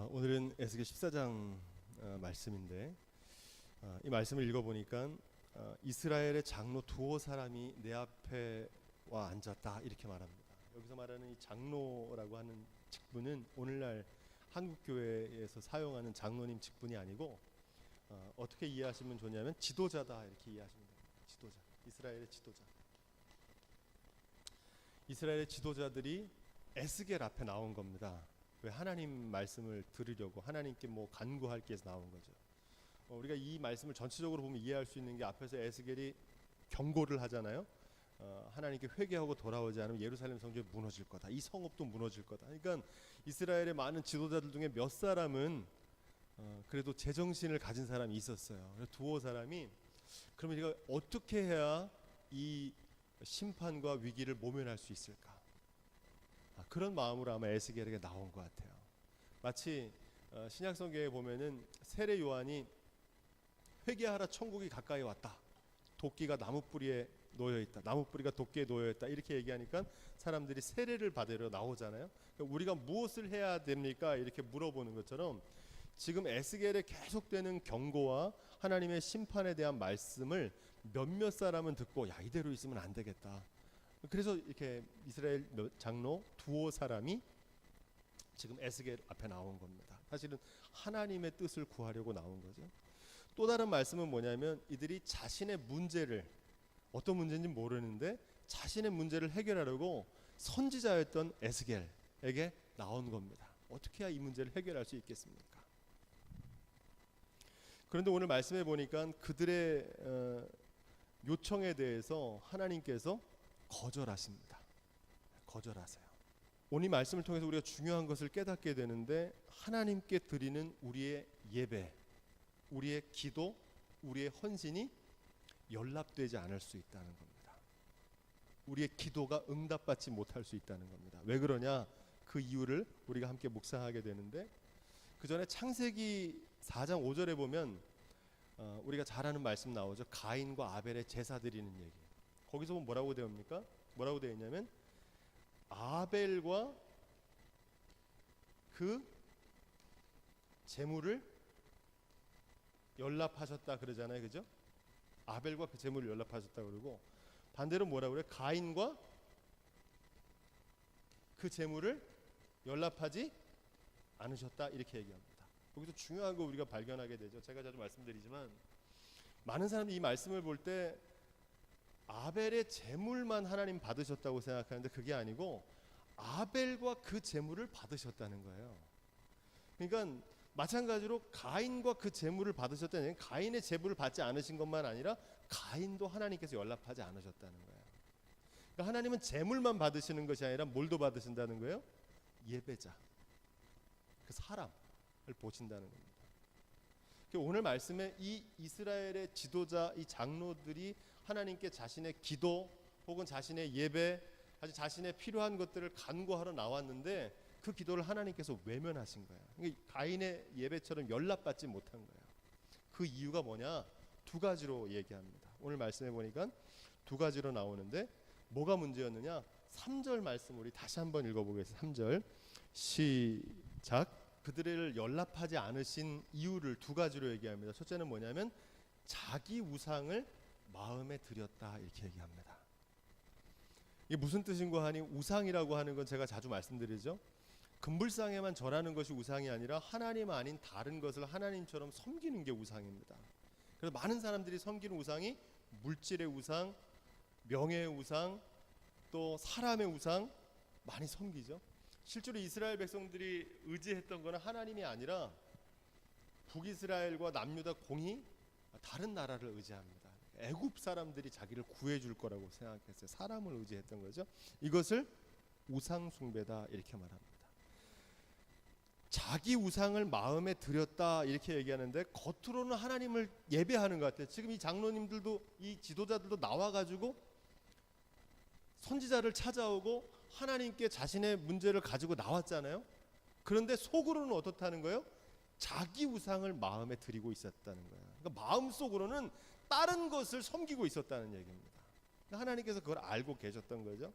오늘은 에스겔 14장 말씀인데 이 말씀을 읽어보니까 이스라엘의 장로 두어 사람이 내 앞에 와 앉았다 이렇게 말합니다. 여기서 말하는 이 장로라고 하는 직분은 오늘날 한국교회에서 사용하는 장로님 직분이 아니고 어떻게 이해하시면 좋냐면 지도자다 이렇게 이해하시면 됩니다. 지도자, 이스라엘의 지도자. 이스라엘의 지도자들이 에스겔 앞에 나온 겁니다. 왜? 하나님 말씀을 들으려고, 하나님께 간구할 게 해서 나온 거죠. 우리가 이 말씀을 전체적으로 보면 이해할 수 있는 게 앞에서 에스겔이 경고를 하잖아요. 하나님께 회개하고 돌아오지 않으면 예루살렘 성전이 무너질 거다, 이 성읍도 무너질 거다. 그러니까 이스라엘의 많은 지도자들 중에 몇 사람은 그래도 제정신을 가진 사람이 있었어요. 두어 사람이 그러면 우리가 어떻게 해야 이 심판과 위기를 모면할 수 있을까? 그런 마음으로 아마 에스겔에게 나온 것 같아요. 마치 신약성경에 보면은 세례 요한이 회개하라, 천국이 가까이 왔다, 도끼가 나무 뿌리에 놓여 있다, 나무 뿌리가 도끼에 놓여 있다 이렇게 얘기하니까 사람들이 세례를 받으러 나오잖아요. 그러니까 우리가 무엇을 해야 됩니까? 이렇게 물어보는 것처럼 지금 에스겔의 계속되는 경고와 하나님의 심판에 대한 말씀을 몇몇 사람은 듣고 야, 이대로 있으면 안 되겠다. 그래서 이렇게 이스라엘 장로 두어 사람이 지금 에스겔 앞에 나온 겁니다. 사실은 하나님의 뜻을 구하려고 나온 거죠. 또 다른 말씀은 뭐냐면 이들이 자신의 문제를, 어떤 문제인지 모르는데 자신의 문제를 해결하려고 선지자였던 에스겔에게 나온 겁니다. 어떻게 해야 이 문제를 해결할 수 있겠습니까? 그런데 오늘 말씀해 보니까 그들의 요청에 대해서 하나님께서 거절하십니다. 거절하세요. 오늘 이 말씀을 통해서 우리가 중요한 것을 깨닫게 되는데, 하나님께 드리는 우리의 예배, 우리의 기도, 우리의 헌신이 연락되지 않을 수 있다는 겁니다. 우리의 기도가 응답받지 못할 수 있다는 겁니다. 왜 그러냐? 그 이유를 우리가 함께 묵상하게 되는데, 그 전에 창세기 4장 5절에 보면 우리가 잘 아는 말씀 나오죠. 가인과 아벨의 제사 드리는 얘기. 거기서 보면 뭐라고 되옵니까? 뭐라고 되어 있냐면 아벨과 그 제물을 연납하셨다 그러잖아요. 그죠? 아벨과 그 제물을 연납하셨다 그러고, 반대로 뭐라고 그래요? 가인과 그 제물을 연납하지 않으셨다 이렇게 얘기합니다. 여기서 중요한 거 우리가 발견하게 되죠. 제가 자주 말씀드리지만 많은 사람들이 이 말씀을 볼 때 아벨의 제물만 하나님 받으셨다고 생각하는데 그게 아니고 아벨과 그 제물을 받으셨다는 거예요. 그러니까 마찬가지로 가인과 그 제물을 받으셨다는, 가인의 제물을 받지 않으신 것만 아니라 가인도 하나님께서 연락하지 않으셨다는 거예요. 그러니까 하나님은 제물만 받으시는 것이 아니라 뭘도 받으신다는 거예요? 예배자, 그 사람을 보신다는 겁니다. 오늘 말씀에 이 이스라엘의 지도자, 이 장로들이 하나님께 자신의 기도 혹은 자신의 예배, 자신의 필요한 것들을 간구하러 나왔는데 그 기도를 하나님께서 외면하신 거예요. 그러니까 가인의 예배처럼 연락받지 못한 거예요. 그 이유가 뭐냐? 두 가지로 얘기합니다. 오늘 말씀해 보니까 두 가지로 나오는데 뭐가 문제였느냐? 3절 말씀 우리 다시 한번 읽어보겠습니다. 3절 시작. 그들을 연락하지 않으신 이유를 두 가지로 얘기합니다. 첫째는 뭐냐면 자기 우상을 마음에 들였다 이렇게 얘기합니다. 이게 무슨 뜻인가 하니, 우상이라고 하는 건 제가 자주 말씀드리죠. 금불상에만 절하는 것이 우상이 아니라 하나님 아닌 다른 것을 하나님처럼 섬기는 게 우상입니다. 그래서 많은 사람들이 섬기는 우상이 물질의 우상, 명예의 우상, 또 사람의 우상 많이 섬기죠. 실제로 이스라엘 백성들이 의지했던 것은 하나님이 아니라 북이스라엘과 남유다 공이 다른 나라를 의지합니다. 애굽 사람들이 자기를 구해줄 거라고 생각했어요. 사람을 의지했던 거죠. 이것을 우상 숭배다 이렇게 말합니다. 자기 우상을 마음에 들였다 이렇게 얘기하는데 겉으로는 하나님을 예배하는 것 같아요. 지금 이 장로님들도, 이 지도자들도 나와가지고 선지자를 찾아오고 하나님께 자신의 문제를 가지고 나왔잖아요. 그런데 속으로는 어떻다는 거예요? 자기 우상을 마음에 들이고 있었다는 거예요. 그러니까 마음속으로는 다른 것을 섬기고 있었다는 얘기입니다. 하나님께서 그걸 알고 계셨던 거죠.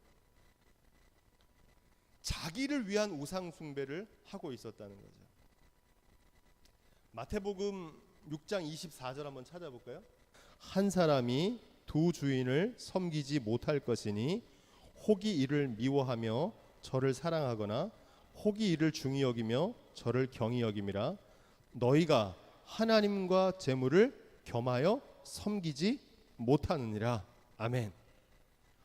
자기를 위한 우상 숭배를 하고 있었다는 거죠. 마태복음 6장 24절 한번 찾아볼까요? 한 사람이 두 주인을 섬기지 못할 것이니 혹이 이를 미워하며 저를 사랑하거나 혹이 이를 중히 여기며 저를 경히 여김이라. 너희가 하나님과 재물을 겸하여 섬기지 못하느니라. 아멘.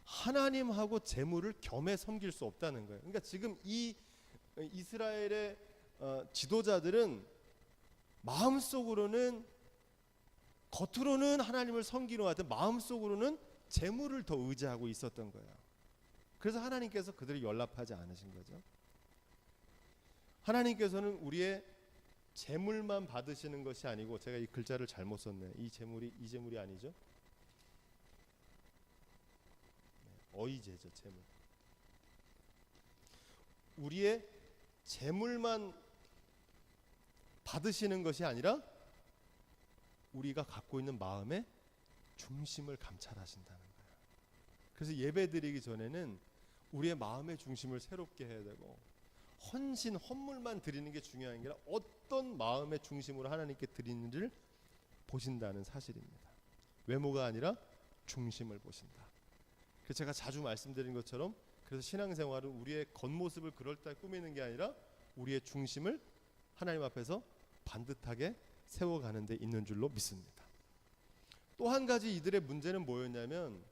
하나님하고 재물을 겸해 섬길 수 없다는 거예요. 그러니까 지금 이 이스라엘의 지도자들은 마음속으로는, 겉으로는 하나님을 섬기는 것 같은 마음속으로는 재물을 더 의지하고 있었던 거예요. 그래서 하나님께서 그들을 연락하지 않으신 거죠. 하나님께서는 우리의 재물만 받으시는 것이 아니고, 제가 이 글자를 잘못 썼네. 이 재물이 아니죠. 어이제죠, 재물. 우리의 재물만 받으시는 것이 아니라 우리가 갖고 있는 마음의 중심을 감찰하신다는 거예요. 그래서 예배드리기 전에는 우리의 마음의 중심을 새롭게 해야 되고, 헌물만 드리는 게 중요한 게 아니라 어떤 마음의 중심으로 하나님께 드리는지를 보신다는 사실입니다. 외모가 아니라 중심을 보신다. 그래서 제가 자주 말씀드린 것처럼, 그래서 신앙생활은 우리의 겉모습을 그럴듯하게 꾸미는 게 아니라 우리의 중심을 하나님 앞에서 반듯하게 세워가는 데 있는 줄로 믿습니다. 또 한 가지 이들의 문제는 뭐였냐면,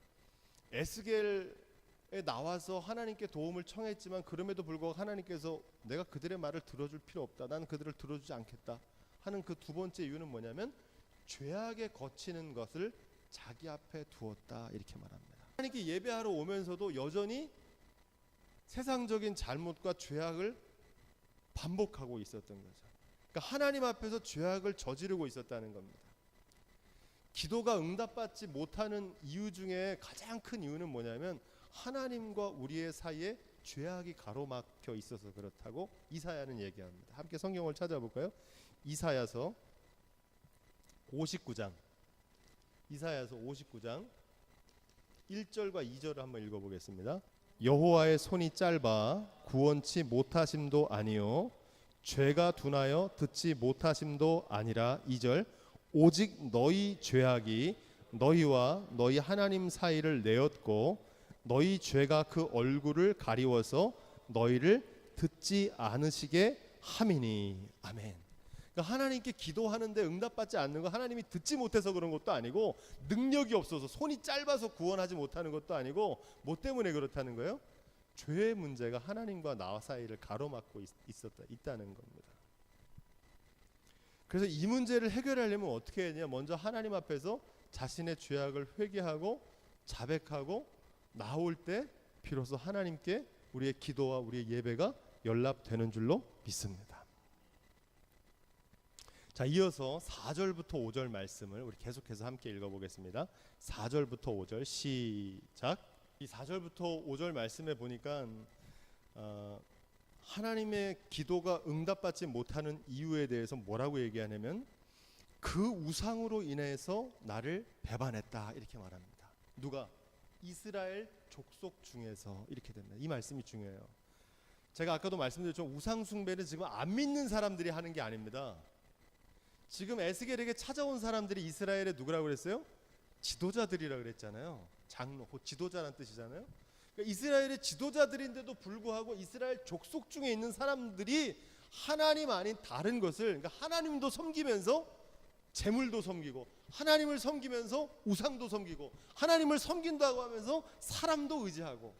에스겔에 나와서 하나님께 도움을 청했지만 그럼에도 불구하고 하나님께서 내가 그들의 말을 들어줄 필요 없다, 나는 그들을 들어주지 않겠다 하는 그 두 번째 이유는 뭐냐면, 죄악에 거치는 것을 자기 앞에 두었다, 이렇게 말합니다. 하나님께 예배하러 오면서도 여전히 세상적인 잘못과 죄악을 반복하고 있었던 거죠. 그러니까 하나님 앞에서 죄악을 저지르고 있었다는 겁니다. 기도가 응답받지 못하는 이유 중에 가장 큰 이유는 뭐냐면, 하나님과 우리의 사이에 죄악이 가로막혀 있어서 그렇다고 이사야는 얘기합니다. 함께 성경을 찾아볼까요? 이사야서 59장 1절과 2절을 한번 읽어보겠습니다. 여호와의 손이 짧아 구원치 못하심도 아니요 죄가 둔하여 듣지 못하심도 아니라. 2절, 오직 너희 죄악이 너희와 너희 하나님 사이를 내었고 너희 죄가 그 얼굴을 가리워서 너희를 듣지 않으시게 함이니. 아멘. 그러니까 하나님께 기도하는데 응답받지 않는 건 하나님이 듣지 못해서 그런 것도 아니고, 능력이 없어서 손이 짧아서 구원하지 못하는 것도 아니고, 뭐 때문에 그렇다는 거예요? 죄의 문제가 하나님과 나 사이를 가로막고 있다는 겁니다. 그래서 이 문제를 해결하려면 어떻게 해야 되냐? 먼저 하나님 앞에서 자신의 죄악을 회개하고 자백하고 나올 때 비로소 하나님께 우리의 기도와 우리의 예배가 연락되는 줄로 믿습니다. 자, 이어서 4절부터 5절 말씀을 우리 계속해서 함께 읽어보겠습니다. 4절부터 5절 시작. 이 4절부터 5절 말씀에 보니까 하나님의 기도가 응답받지 못하는 이유에 대해서 뭐라고 얘기하냐면, 그 우상으로 인해서 나를 배반했다, 이렇게 말합니다. 누가? 이스라엘 족속 중에서 이렇게 됩니다. 이 말씀이 중요해요. 제가 아까도 말씀드렸지만 우상 숭배는 지금 안 믿는 사람들이 하는 게 아닙니다. 지금 에스겔에게 찾아온 사람들이 이스라엘의 누구라고 그랬어요? 지도자들이라고 그랬잖아요. 장로, 곧 지도자란 뜻이잖아요. 그러니까 이스라엘의 지도자들인데도 불구하고 이스라엘 족속 중에 있는 사람들이 하나님 아닌 다른 것을, 그러니까 하나님도 섬기면서 재물도 섬기고, 하나님을 섬기면서 우상도 섬기고, 하나님을 섬긴다고 하면서 사람도 의지하고.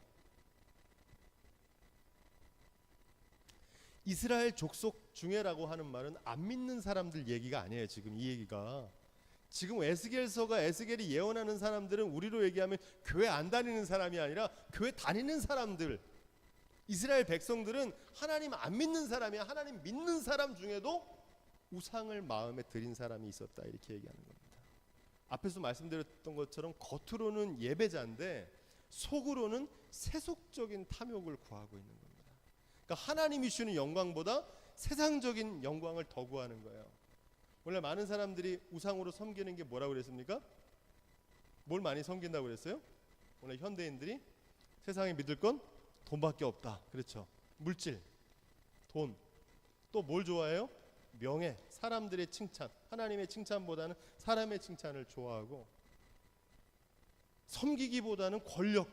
이스라엘 족속 중에라고 하는 말은 안 믿는 사람들 얘기가 아니에요. 지금 이 얘기가, 지금 에스겔서가 에스겔이 예언하는 사람들은 우리로 얘기하면 교회 안 다니는 사람이 아니라 교회 다니는 사람들. 이스라엘 백성들은 하나님 안 믿는 사람이야. 하나님 믿는 사람 중에도 우상을 마음에 들인 사람이 있었다, 이렇게 얘기하는 겁니다. 앞에서 말씀드렸던 것처럼 겉으로는 예배자인데 속으로는 세속적인 탐욕을 구하고 있는 겁니다. 그러니까 하나님이 주는 영광보다 세상적인 영광을 더 구하는 거예요. 원래 많은 사람들이 우상으로 섬기는 게 뭐라고 그랬습니까? 뭘 많이 섬긴다고 그랬어요? 원래 현대인들이 세상에 믿을 건 돈밖에 없다, 그렇죠? 물질, 돈. 또 뭘 좋아해요? 명예, 사람들의 칭찬, 하나님의 칭찬보다는 사람의 칭찬을 좋아하고, 섬기기보다는 권력,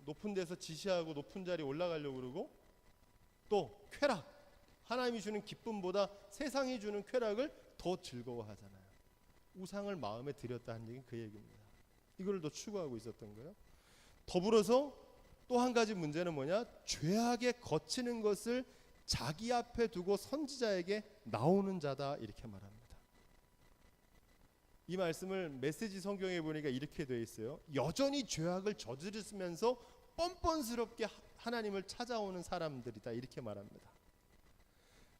높은 데서 지시하고 높은 자리에 올라가려고 그러고, 또 쾌락, 하나님이 주는 기쁨보다 세상이 주는 쾌락을 더 즐거워하잖아요. 우상을 마음에 들였다는 얘기는 그 얘기입니다. 이걸 더 추구하고 있었던 거예요. 더불어서 또 한 가지 문제는 뭐냐? 죄악에 거치는 것을 자기 앞에 두고 선지자에게 나오는 자다, 이렇게 말합니다. 이 말씀을 메시지 성경에 보니까 이렇게 되어 있어요. 여전히 죄악을 저지르면서 뻔뻔스럽게 하나님을 찾아오는 사람들이다, 이렇게 말합니다.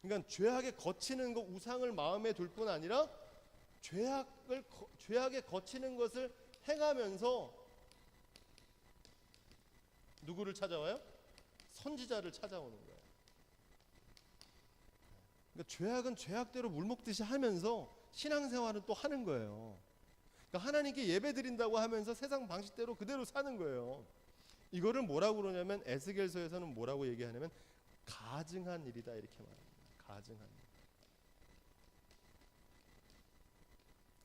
그러니까 죄악에 거치는 것, 우상을 마음에 둘 뿐 아니라 죄악에 거치는 것을 행하면서 누구를 찾아와요? 선지자를 찾아오는 거예요. 그러니까 죄악은 죄악대로 물먹듯이 하면서 신앙생활은 또 하는 거예요. 그러니까 하나님께 예배드린다고 하면서 세상 방식대로 그대로 사는 거예요. 이거를 뭐라고 그러냐면, 에스겔서에서는 뭐라고 얘기하냐면 가증한 일이다, 이렇게 말합니다. 가증한 일.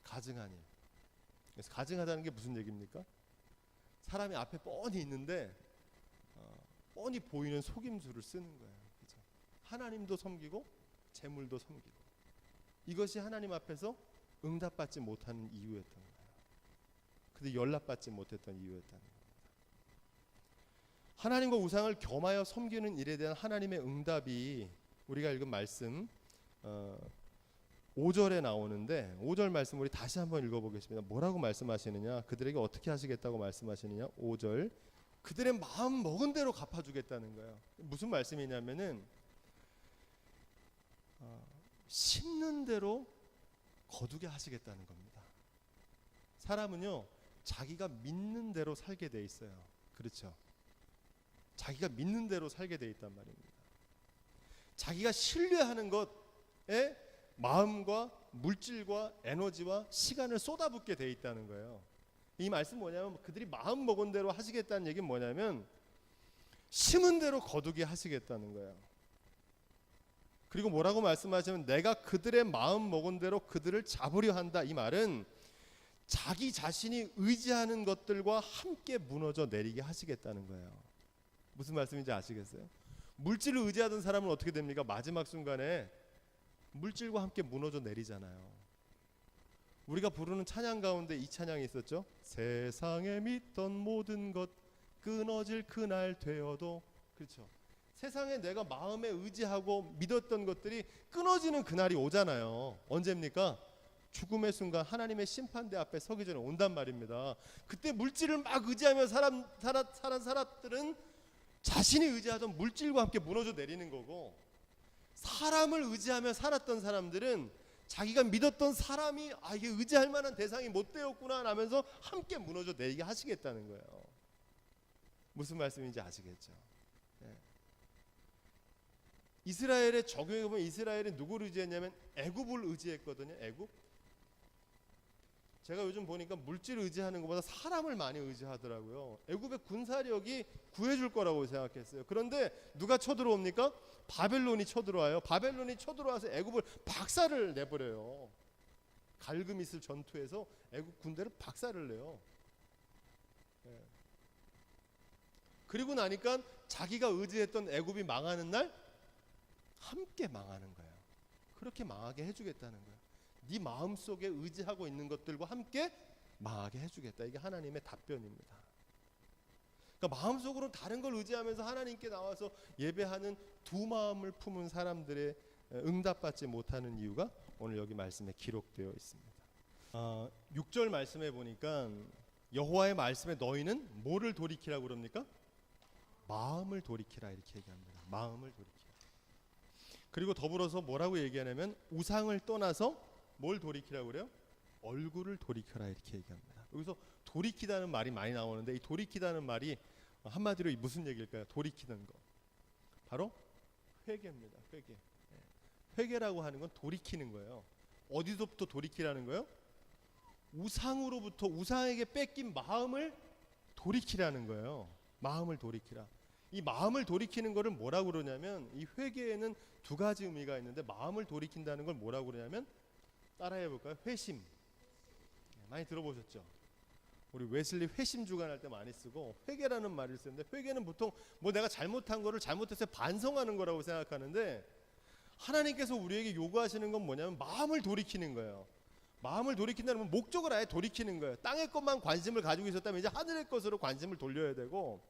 가증한 일. 그래서 가증하다는 게 무슨 얘기입니까? 사람이 앞에 뻔히 있는데 뻔히 보이는 속임수를 쓰는 거예요. 그렇죠? 하나님도 섬기고 재물도 섬기고, 이것이 하나님 앞에서 응답받지 못하는 이유였던 거예요. 근데 연락받지 못했던 이유였다는 겁니다. 하나님과 우상을 겸하여 섬기는 일에 대한 하나님의 응답이 우리가 읽은 말씀 5절에 나오는데, 5절 말씀 우리 다시 한번 읽어보겠습니다. 뭐라고 말씀하시느냐? 그들에게 어떻게 하시겠다고 말씀하시느냐? 5절, 그들의 마음 먹은 대로 갚아주겠다는 거예요. 무슨 말씀이냐면은 심는 대로 거두게 하시겠다는 겁니다. 사람은요, 자기가 믿는 대로 살게 돼 있어요. 그렇죠? 자기가 믿는 대로 살게 돼 있단 말입니다. 자기가 신뢰하는 것에 마음과 물질과 에너지와 시간을 쏟아붓게 돼 있다는 거예요. 이 말씀 뭐냐면, 그들이 마음 먹은 대로 하시겠다는 얘기는 뭐냐면 심은 대로 거두게 하시겠다는 거예요. 그리고 뭐라고 말씀하시면, 내가 그들의 마음 먹은 대로 그들을 잡으려 한다. 이 말은 자기 자신이 의지하는 것들과 함께 무너져 내리게 하시겠다는 거예요. 무슨 말씀인지 아시겠어요? 물질을 의지하던 사람은 어떻게 됩니까? 마지막 순간에 물질과 함께 무너져 내리잖아요. 우리가 부르는 찬양 가운데 이 찬양이 있었죠. 세상에 믿던 모든 것 끊어질 그날 되어도. 그렇죠. 세상에 내가 마음에 의지하고 믿었던 것들이 끊어지는 그날이 오잖아요. 언제입니까? 죽음의 순간, 하나님의 심판대 앞에 서기 전에 온단 말입니다. 그때 물질을 막 의지하며 살은 사람들은 자신이 의지하던 물질과 함께 무너져 내리는 거고, 사람을 의지하며 살았던 사람들은 자기가 믿었던 사람이 이게 의지할 만한 대상이 못 되었구나 하면서 함께 무너져 내리게 하시겠다는 거예요. 무슨 말씀인지 아시겠죠? 네. 이스라엘에 적용해 보면, 이스라엘이 누구를 의지했냐면 애굽을 의지했거든요. 애굽. 제가 요즘 보니까 물질을 의지하는 것보다 사람을 많이 의지하더라고요. 애굽의 군사력이 구해줄 거라고 생각했어요. 그런데 누가 쳐들어옵니까? 바벨론이 쳐들어와요. 바벨론이 쳐들어와서 애굽을 박살을 내버려요. 갈그미스 전투에서 애굽 군대를 박살을 내요. 네. 그리고 나니까 자기가 의지했던 애굽이 망하는 날 함께 망하는 거예요. 그렇게 망하게 해주겠다는 거예요. 네 마음속에 의지하고 있는 것들과 함께 망하게 해주겠다. 이게 하나님의 답변입니다. 그러니까 마음속으로 다른 걸 의지하면서 하나님께 나와서 예배하는 두 마음을 품은 사람들의 응답받지 못하는 이유가 오늘 여기 말씀에 기록되어 있습니다. 6절 말씀에 보니까 여호와의 말씀에 너희는 뭐를 돌이키라고 그럽니까? 마음을 돌이키라, 이렇게 얘기합니다. 마음을 돌이키라. 그리고 더불어서 뭐라고 얘기하냐면 우상을 떠나서 뭘 돌이키라고 그래요? 얼굴을 돌이켜라, 이렇게 얘기합니다. 여기서 돌이키다는 말이 많이 나오는데, 이 돌이키다는 말이 한마디로 무슨 얘기일까요? 돌이키는 거, 바로 회개입니다. 회개. 회개라고 하는 건 돌이키는 거예요. 어디서부터 돌이키라는 거예요? 우상으로부터, 우상에게 뺏긴 마음을 돌이키라는 거예요. 마음을 돌이키라. 이 마음을 돌이키는 거를 뭐라고 그러냐면, 이 회개에는 두 가지 의미가 있는데, 마음을 돌이킨다는 걸 뭐라고 그러냐면, 따라해 볼까요? 회심. 많이 들어보셨죠? 우리 웨슬리 회심 주간할 때 많이 쓰고, 회개라는 말을 쓰는데, 회개는 보통 뭐 내가 잘못한 거를 잘못해서 반성하는 거라고 생각하는데, 하나님께서 우리에게 요구하시는 건 뭐냐면 마음을 돌이키는 거예요. 마음을 돌이킨다는 건 목적을 아예 돌이키는 거예요. 땅의 것만 관심을 가지고 있었다면 이제 하늘의 것으로 관심을 돌려야 되고,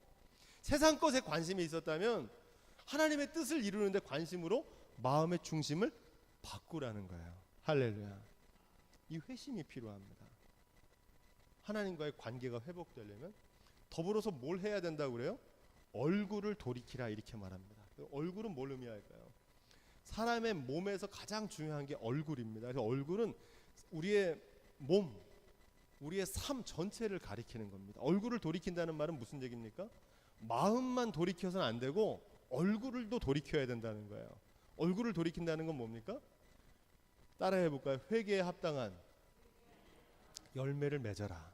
세상 것에 관심이 있었다면 하나님의 뜻을 이루는데 관심으로 마음의 중심을 바꾸라는 거예요. 할렐루야. 이 회심이 필요합니다. 하나님과의 관계가 회복되려면 더불어서 뭘 해야 된다고 그래요? 얼굴을 돌이키라 이렇게 말합니다. 얼굴은 뭘 의미할까요? 사람의 몸에서 가장 중요한 게 얼굴입니다. 그래서 얼굴은 우리의 몸, 우리의 삶 전체를 가리키는 겁니다. 얼굴을 돌이킨다는 말은 무슨 얘기입니까? 마음만 돌이켜서는 안 되고 얼굴도 돌이켜야 된다는 거예요. 얼굴을 돌이킨다는 건 뭡니까? 따라해 볼까요? 회개에 합당한 열매를 맺어라.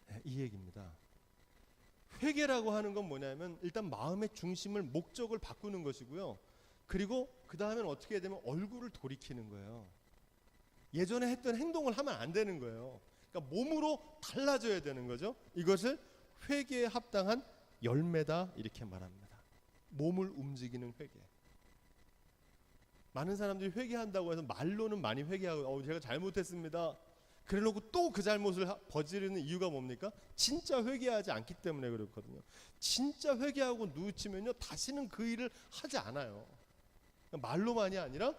네, 이 얘기입니다. 회개라고 하는 건 뭐냐면 일단 마음의 중심을, 목적을 바꾸는 것이고요. 그리고 그 다음엔 어떻게 해야 되면 얼굴을 돌이키는 거예요. 예전에 했던 행동을 하면 안 되는 거예요. 그러니까 몸으로 달라져야 되는 거죠. 이것을 회개에 합당한 열매다 이렇게 말합니다. 몸을 움직이는 회개. 많은 사람들이 회개한다고 해서 말로는 많이 회개하고 제가 잘못했습니다. 그래놓고 또 그 잘못을 저지르는 이유가 뭡니까? 진짜 회개하지 않기 때문에 그렇거든요. 진짜 회개하고 누우치면요 다시는 그 일을 하지 않아요. 그러니까 말로만이 아니라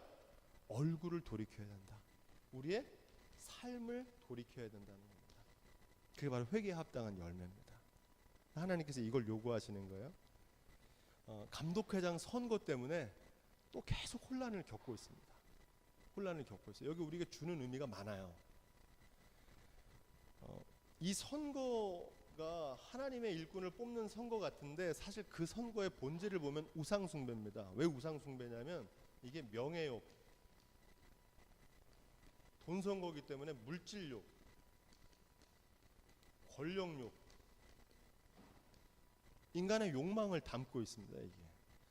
얼굴을 돌이켜야 된다. 우리의 삶을 돌이켜야 된다는 겁니다. 그게 바로 회개에 합당한 열매입니다. 하나님께서 이걸 요구하시는 거예요. 감독회장 선거 때문에 또 계속 혼란을 겪고 있습니다. 혼란을 겪고 있어요. 여기 우리가 주는 의미가 많아요. 이 선거가 하나님의 일꾼을 뽑는 선거 같은데 사실 그 선거의 본질을 보면 우상숭배입니다. 왜 우상숭배냐면 이게 명예욕, 돈 선거이기 때문에 물질욕, 권력욕, 인간의 욕망을 담고 있습니다. 이게.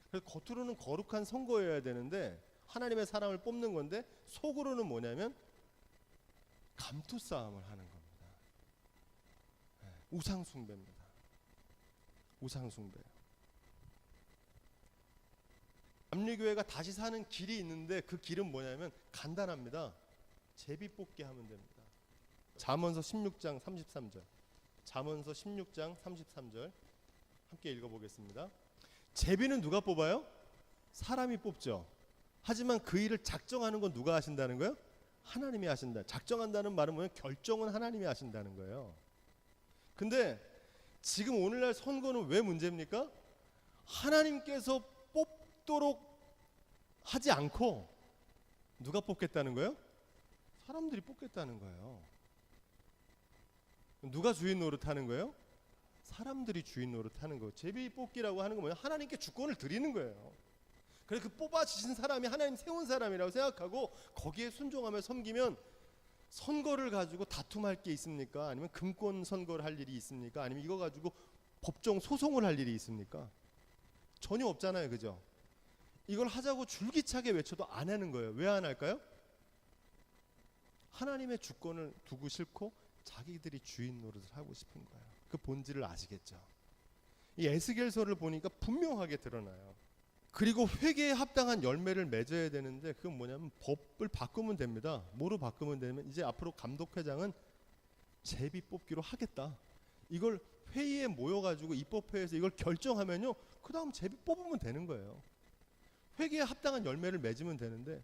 그래서 겉으로는 거룩한 선거여야 되는데 하나님의 사람을 뽑는 건데 속으로는 뭐냐면 감투 싸움을 하는 겁니다. 우상숭배입니다. 우상숭배. 감리교회가 다시 사는 길이 있는데 그 길은 뭐냐면 간단합니다. 제비 뽑기 하면 됩니다. 잠언서 16장 33절. 잠언서 16장 33절 함께 읽어보겠습니다. 제비는 누가 뽑아요? 사람이 뽑죠. 하지만 그 일을 작정하는 건 누가 하신다는 거예요? 하나님이 하신다. 작정한다는 말은 뭐냐면 결정은 하나님이 하신다는 거예요. 근데 지금 오늘날 선거는 왜 문제입니까? 하나님께서 뽑도록 하지 않고 누가 뽑겠다는 거예요? 사람들이 뽑겠다는 거예요. 누가 주인 노릇하는 거예요? 사람들이 주인 노릇하는 거예요. 제비 뽑기라고 하는 건 뭐냐? 하나님께 주권을 드리는 거예요. 그래서 그 뽑아주신 사람이 하나님 세운 사람이라고 생각하고 거기에 순종하며 섬기면 선거를 가지고 다툼할 게 있습니까? 아니면 금권 선거를 할 일이 있습니까? 아니면 이거 가지고 법정 소송을 할 일이 있습니까? 전혀 없잖아요. 그죠? 이걸 하자고 줄기차게 외쳐도 안 하는 거예요. 왜 안 할까요? 하나님의 주권을 두고 싫고 자기들이 주인 노릇을 하고 싶은 거예요. 그 본질을 아시겠죠? 이 에스겔서를 보니까 분명하게 드러나요. 그리고 회개에 합당한 열매를 맺어야 되는데 그건 뭐냐면 법을 바꾸면 됩니다. 뭐로 바꾸면 되냐면 이제 앞으로 감독회장은 제비 뽑기로 하겠다. 이걸 회의에 모여가지고 입법회에서 이걸 결정하면요 그 다음 제비 뽑으면 되는 거예요. 회개에 합당한 열매를 맺으면 되는데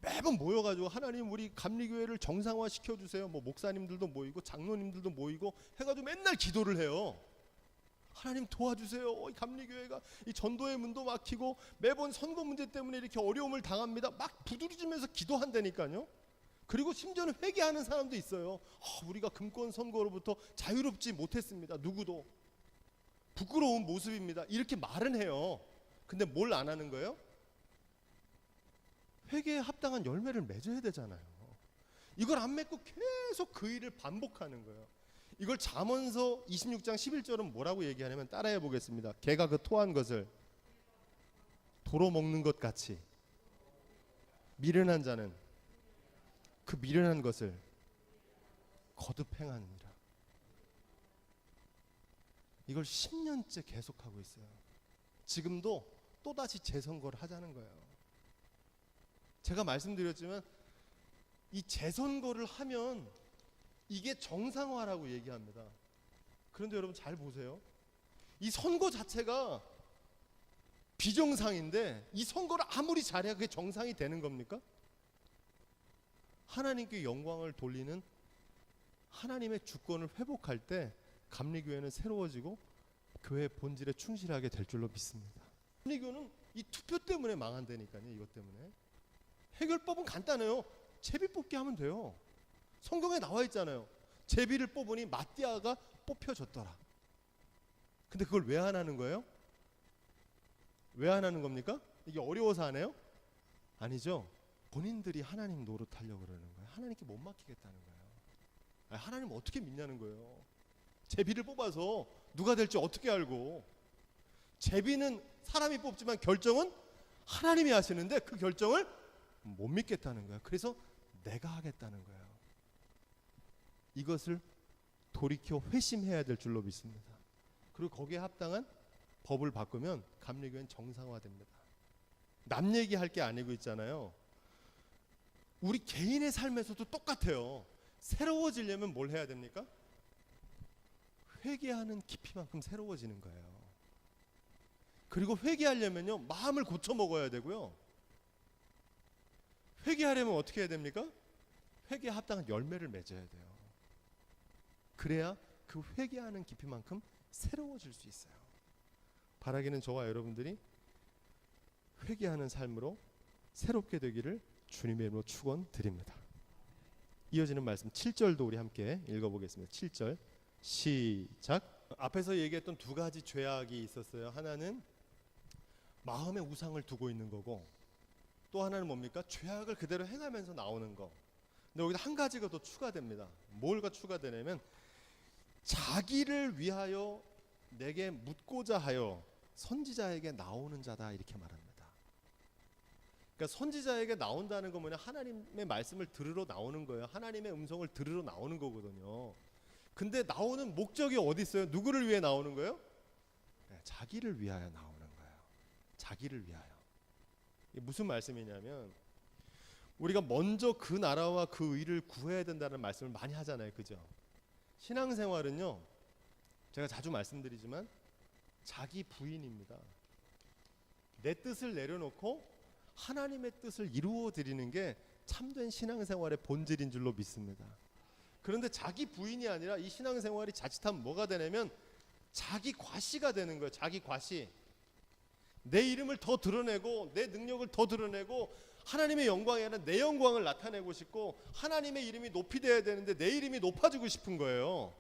매번 모여가지고 하나님 우리 감리교회를 정상화 시켜주세요. 뭐 목사님들도 모이고 장로님들도 모이고 해가지고 맨날 기도를 해요. 하나님 도와주세요. 이 감리교회가 이 전도의 문도 막히고 매번 선거 문제 때문에 이렇게 어려움을 당합니다. 막 부두리면서 기도한다니까요. 그리고 심지어는 회개하는 사람도 있어요. 우리가 금권 선거로부터 자유롭지 못했습니다. 누구도. 부끄러운 모습입니다. 이렇게 말은 해요. 근데 뭘 안 하는 거예요? 회개에 합당한 열매를 맺어야 되잖아요. 이걸 안 맺고 계속 그 일을 반복하는 거예요. 이걸 잠언서 26장 11절은 뭐라고 얘기하냐면 따라해 보겠습니다. 개가 그 토한 것을 도로 먹는 것 같이 미련한 자는 그 미련한 것을 거듭 행하느니라. 이걸 10년째 계속하고 있어요. 지금도 또다시 재선거를 하자는 거예요. 제가 말씀드렸지만 이 재선거를 하면 이게 정상화라고 얘기합니다. 그런데 여러분 잘 보세요. 이 선거 자체가 비정상인데 이 선거를 아무리 잘해야 그게 정상이 되는 겁니까? 하나님께 영광을 돌리는 하나님의 주권을 회복할 때 감리교회는 새로워지고 교회의 본질에 충실하게 될 줄로 믿습니다. 감리교는 이 투표 때문에 망한다니까요. 이것 때문에. 해결법은 간단해요. 제비 뽑기 하면 돼요. 성경에 나와 있잖아요. 제비를 뽑으니 마띠아가 뽑혀졌더라. 근데 그걸 왜 안 하는 거예요? 왜 안 하는 겁니까? 이게 어려워서 안 해요? 아니죠. 본인들이 하나님 노릇하려고 그러는 거예요. 하나님께 못 맡기겠다는 거예요. 아니, 하나님 어떻게 믿냐는 거예요. 제비를 뽑아서 누가 될지 어떻게 알고. 제비는 사람이 뽑지만 결정은 하나님이 하시는데 그 결정을 못 믿겠다는 거예요. 그래서 내가 하겠다는 거예요. 이것을 돌이켜 회심해야 될 줄로 믿습니다. 그리고 거기에 합당한 법을 바꾸면 감리교회는 정상화됩니다. 남 얘기할 게 아니고 있잖아요. 우리 개인의 삶에서도 똑같아요. 새로워지려면 뭘 해야 됩니까? 회개하는 깊이만큼 새로워지는 거예요. 그리고 회개하려면요, 마음을 고쳐 먹어야 되고요. 회개하려면 어떻게 해야 됩니까? 회개에 합당한 열매를 맺어야 돼요. 그래야 그 회개하는 깊이만큼 새로워질 수 있어요. 바라기는 저와 여러분들이 회개하는 삶으로 새롭게 되기를 주님의 이름으로 축원드립니다. 이어지는 말씀 7절도 우리 함께 읽어보겠습니다. 7절 시작. 앞에서 얘기했던 두 가지 죄악이 있었어요. 하나는 마음에 우상을 두고 있는 거고, 또 하나는 뭡니까? 죄악을 그대로 행하면서 나오는 거. 근데 여기다 한 가지가 더 추가됩니다. 뭘가 추가되냐면 자기를 위하여 내게 묻고자 하여 선지자에게 나오는 자다, 이렇게 말합니다. 그러니까 선지자에게 나온다는 건 뭐냐? 하나님의 말씀을 들으러 나오는 거예요. 하나님의 음성을 들으러 나오는 거거든요. 근데 나오는 목적이 어디 있어요? 누구를 위해 나오는 거예요? 네, 자기를 위하여 나오는 거예요. 자기를 위하여. 이게 무슨 말씀이냐면 우리가 먼저 그 나라와 그 의를 구해야 된다는 말씀을 많이 하잖아요. 그죠? 신앙생활은요, 제가 자주 말씀드리지만 자기 부인입니다. 내 뜻을 내려놓고 하나님의 뜻을 이루어 드리는 게 참된 신앙생활의 본질인 줄로 믿습니다. 그런데 자기 부인이 아니라 이 신앙생활이 자칫하면 뭐가 되냐면 자기 과시가 되는 거예요. 자기 과시. 내 이름을 더 드러내고 내 능력을 더 드러내고 하나님의 영광이 아니라 내 영광을 나타내고 싶고 하나님의 이름이 높이 돼야 되는데 내 이름이 높아지고 싶은 거예요.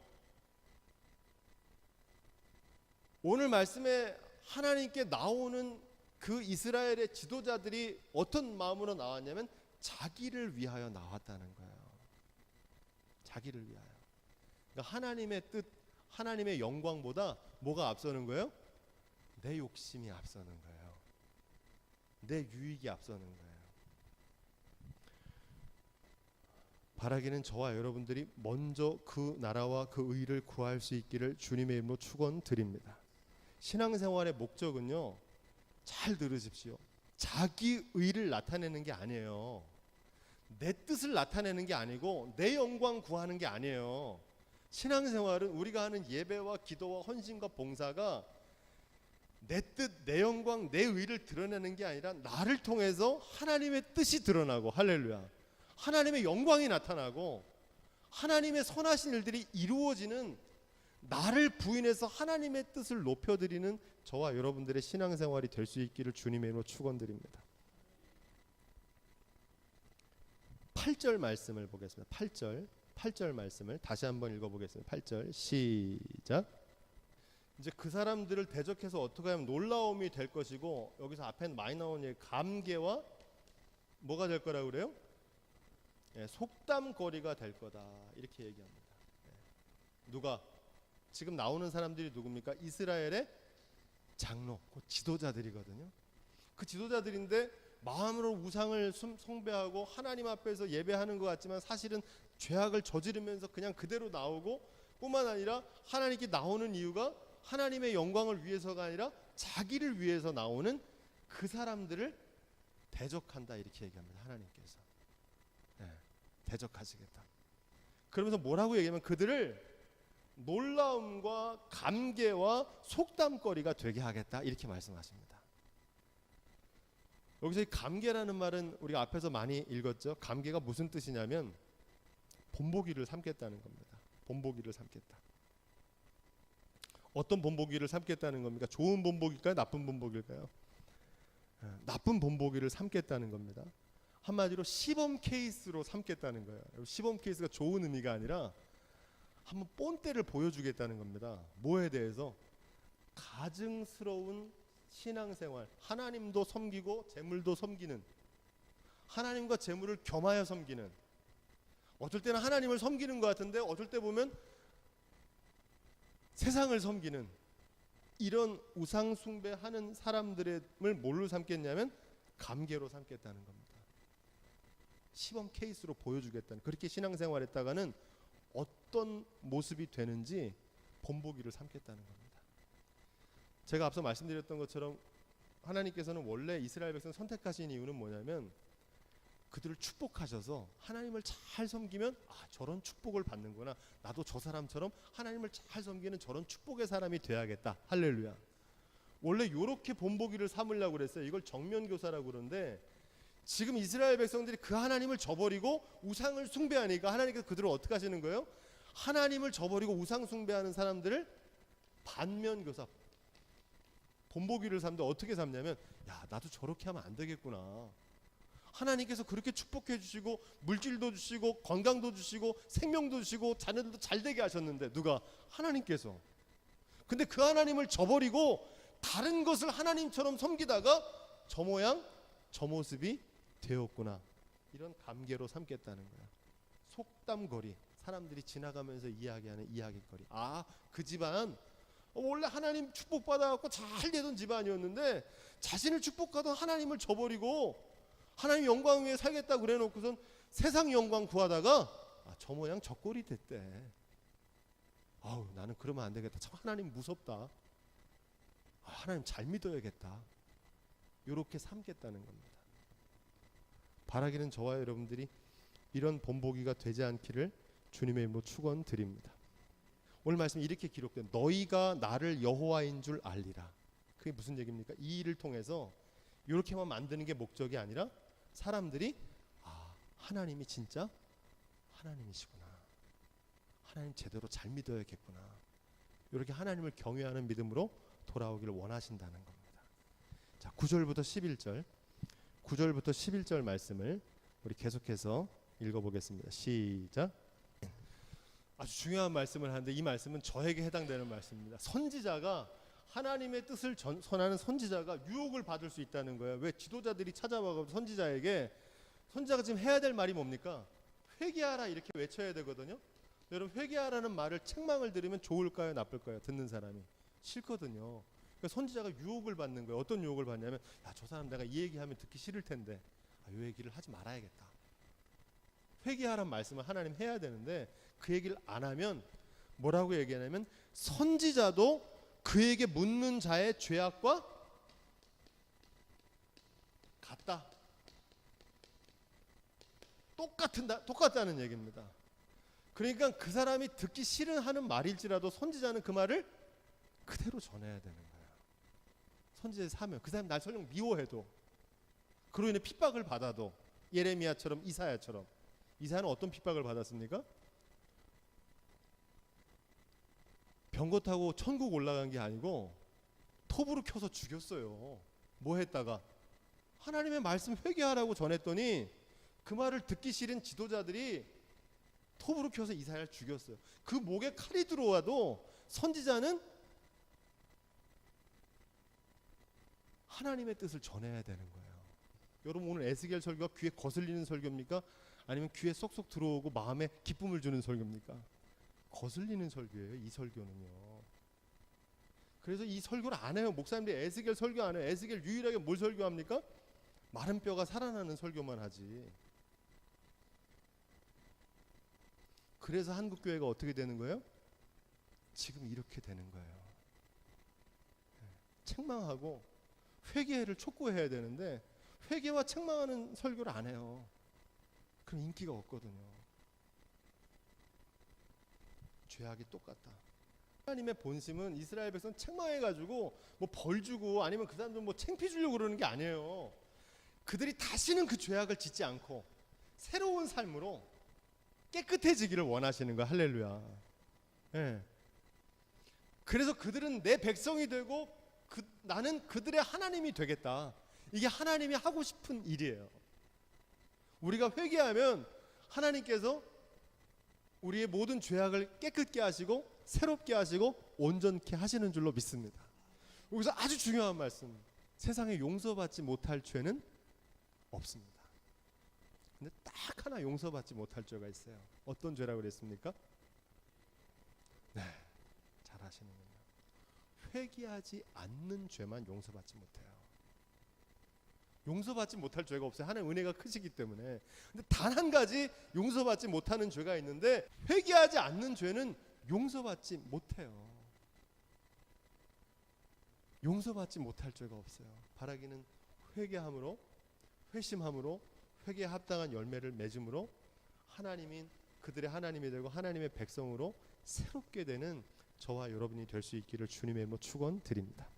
오늘 말씀에 하나님께 나오는 그 이스라엘의 지도자들이 어떤 마음으로 나왔냐면 자기를 위하여 나왔다는 거예요. 자기를 위하여. 그러니까 하나님의 뜻, 하나님의 영광보다 뭐가 앞서는 거예요? 내 욕심이 앞서는 거예요. 내 유익이 앞서는 거예요. 바라기는 저와 여러분들이 먼저 그 나라와 그 의를 구할 수 있기를 주님의 이름으로 축원드립니다. 신앙생활의 목적은요, 잘 들으십시오. 자기 의를 나타내는 게 아니에요. 내 뜻을 나타내는 게 아니고 내 영광 구하는 게 아니에요. 신앙생활은 우리가 하는 예배와 기도와 헌신과 봉사가 내 뜻, 내 영광, 내 의를 드러내는 게 아니라 나를 통해서 하나님의 뜻이 드러나고, 할렐루야, 하나님의 영광이 나타나고 하나님의 선하신 일들이 이루어지는, 나를 부인해서 하나님의 뜻을 높여드리는 저와 여러분들의 신앙생활이 될 수 있기를 주님의 이름으로 축원드립니다. 8절 말씀을 보겠습니다. 8절 말씀을 다시 한번 읽어보겠습니다. 8절 시작. 이제 그 사람들을 대적해서 어떻게 하면 놀라움이 될 것이고, 여기서 앞에 많이 나온 얘기, 감개와 뭐가 될 거라고 그래요? 속담거리가 될 거다, 이렇게 얘기합니다. 누가? 지금 나오는 사람들이 누굽니까? 이스라엘의 장로, 그 지도자들이거든요. 그 지도자들인데 마음으로 우상을 숭배하고 하나님 앞에서 예배하는 것 같지만 사실은 죄악을 저지르면서 그냥 그대로 나오고, 뿐만 아니라 하나님께 나오는 이유가 하나님의 영광을 위해서가 아니라 자기를 위해서 나오는 그 사람들을 대적한다, 이렇게 얘기합니다. 하나님께서 대적하시겠다. 그러면서 뭐라고 얘기하면 그들을 놀라움과 감개와 속담거리가 되게 하겠다, 이렇게 말씀하십니다. 여기서 이 감개라는 말은 우리가 앞에서 많이 읽었죠. 감개가 무슨 뜻이냐면 본보기를 삼겠다는 겁니다. 본보기를 삼겠다. 어떤 본보기를 삼겠다는 겁니까? 좋은 본보기일까요? 나쁜 본보기일까요? 나쁜 본보기를 삼겠다는 겁니다. 한마디로 시범 케이스로 삼겠다는 거예요. 시범 케이스가 좋은 의미가 아니라 한번 본때를 보여주겠다는 겁니다. 뭐에 대해서? 가증스러운 신앙생활, 하나님도 섬기고 재물도 섬기는, 하나님과 재물을 겸하여 섬기는, 어쩔 때는 하나님을 섬기는 것 같은데 어쩔 때 보면 세상을 섬기는 이런 우상 숭배하는 사람들을 뭘로 삼겠냐면 감개로 삼겠다는 겁니다. 시범 케이스로 보여주겠다는, 그렇게 신앙생활했다가는 어떤 모습이 되는지 본보기를 삼겠다는 겁니다. 제가 앞서 말씀드렸던 것처럼 하나님께서는 원래 이스라엘 백성 선택하신 이유는 뭐냐면 그들을 축복하셔서 하나님을 잘 섬기면 저런 축복을 받는구나, 나도 저 사람처럼 하나님을 잘 섬기는 저런 축복의 사람이 돼야겠다. 할렐루야. 원래 이렇게 본보기를 삼으려고 그랬어요. 이걸 정면교사라고 그러는데 지금 이스라엘 백성들이 그 하나님을 저버리고 우상을 숭배하니까 하나님께서 그들을 어떻게 하시는 거예요? 하나님을 저버리고 우상 숭배하는 사람들을 반면교사, 본보기를 삼는데 어떻게 삼냐면 나도 저렇게 하면 안 되겠구나. 하나님께서 그렇게 축복해 주시고 물질도 주시고 건강도 주시고 생명도 주시고 자녀들도 잘 되게 하셨는데, 누가? 하나님께서. 근데 그 하나님을 저버리고 다른 것을 하나님처럼 섬기다가 저 모양 저 모습이 되었구나. 이런 감개로 삼겠다는 거야. 속담거리, 사람들이 지나가면서 이야기하는 이야기거리. 그 집안 원래 하나님 축복받아갖고 잘 되던 집안이었는데 자신을 축복하던 하나님을 저버리고 하나님 영광 위에 살겠다고 그래놓고선 세상 영광 구하다가 저 모양 저 꼴이 됐대. 나는 그러면 안 되겠다. 참 하나님 무섭다. 하나님 잘 믿어야겠다. 이렇게 삼겠다는 겁니다. 바라기는 저와 여러분들이 이런 본보기가 되지 않기를 주님의 이름으로 축원드립니다. 오늘 말씀 이렇게 기록된, 너희가 나를 여호와인 줄 알리라. 그게 무슨 얘기입니까? 이 일을 통해서 이렇게만 만드는 게 목적이 아니라 사람들이 하나님이 진짜 하나님이시구나, 하나님 제대로 잘 믿어야겠구나, 이렇게 하나님을 경외하는 믿음으로 돌아오기를 원하신다는 겁니다. 자, 9절부터 11절 말씀을 우리 계속해서 읽어보겠습니다. 시작. 아주 중요한 말씀을 하는데 이 말씀은 저에게 해당되는 말씀입니다. 선지자가, 하나님의 뜻을 전하는 선지자가 유혹을 받을 수 있다는 거예요. 왜? 지도자들이 찾아와서 선지자가 지금 해야 될 말이 뭡니까? 회개하라, 이렇게 외쳐야 되거든요. 여러분, 회개하라는 말을 책망을 들으면 좋을까요, 나쁠까요? 듣는 사람이 싫거든요. 그러니까 선지자가 유혹을 받는 거예요. 어떤 유혹을 받냐면 저 사람 내가 이 얘기하면 듣기 싫을 텐데 이 얘기를 하지 말아야겠다. 회개하라는 말씀을 하나님 해야 되는데 그 얘기를 안 하면 뭐라고 얘기하냐면 선지자도 그에게 묻는 자의 죄악과 같다. 똑같다는 얘기입니다. 그러니까 그 사람이 듣기 싫어하는 말일지라도 선지자는 그 말을 그대로 전해야 되는 거예요. 선지자의 사명. 그 사람이 날 설령 미워해도, 그로 인해 핍박을 받아도, 예레미야처럼, 이사야처럼. 이사야는 어떤 핍박을 받았습니까? 병거 타고 천국 올라간 게 아니고 톱으로 켜서 죽였어요. 뭐 했다가? 하나님의 말씀 회개하라고 전했더니 그 말을 듣기 싫은 지도자들이 톱으로 켜서 이사야를 죽였어요. 그 목에 칼이 들어와도 선지자는 하나님의 뜻을 전해야 되는 거예요. 여러분, 오늘 에스겔 설교가 귀에 거슬리는 설교입니까? 아니면 귀에 쏙쏙 들어오고 마음에 기쁨을 주는 설교입니까? 거슬리는 설교예요. 이 설교는요. 그래서 이 설교를 안 해요. 목사님들이 에스겔 설교 안 해요. 에스겔 유일하게 뭘 설교합니까? 마른 뼈가 살아나는 설교만 하지. 그래서 한국 교회가 어떻게 되는 거예요? 지금 이렇게 되는 거예요. 책망하고 회개를 촉구해야 되는데 회개와 책망하는 설교를 안 해요. 그럼 인기가 없거든요. 죄악이 똑같다. 하나님의 본심은 이스라엘 백성 책망해가지고 뭐 벌 주고 아니면 그 사람들 뭐 창피 주려고 그러는 게 아니에요. 그들이 다시는 그 죄악을 짓지 않고 새로운 삶으로 깨끗해지기를 원하시는 거야. 할렐루야. 네. 그래서 그들은 내 백성이 되고 나는 그들의 하나님이 되겠다. 이게 하나님이 하고 싶은 일이에요. 우리가 회개하면 하나님께서 우리의 모든 죄악을 깨끗게 하시고 새롭게 하시고 온전케 하시는 줄로 믿습니다. 여기서 아주 중요한 말씀. 세상에 용서받지 못할 죄는 없습니다. 근데 딱 하나 용서받지 못할 죄가 있어요. 어떤 죄라고 그랬습니까? 네, 잘 아시는군요. 회개하지 않는 죄만 용서받지 못해요. 용서받지 못할 죄가 없어요. 하나님 은혜가 크시기 때문에. 근데 단 한 가지 용서받지 못하는 죄가 있는데 회개하지 않는 죄는 용서받지 못해요. 용서받지 못할 죄가 없어요. 바라기는 회개함으로, 회심함으로, 회개에 합당한 열매를 맺음으로 하나님인 그들의 하나님이 되고 하나님의 백성으로 새롭게 되는 저와 여러분이 될 수 있기를 주님의 이름으로 축원드립니다.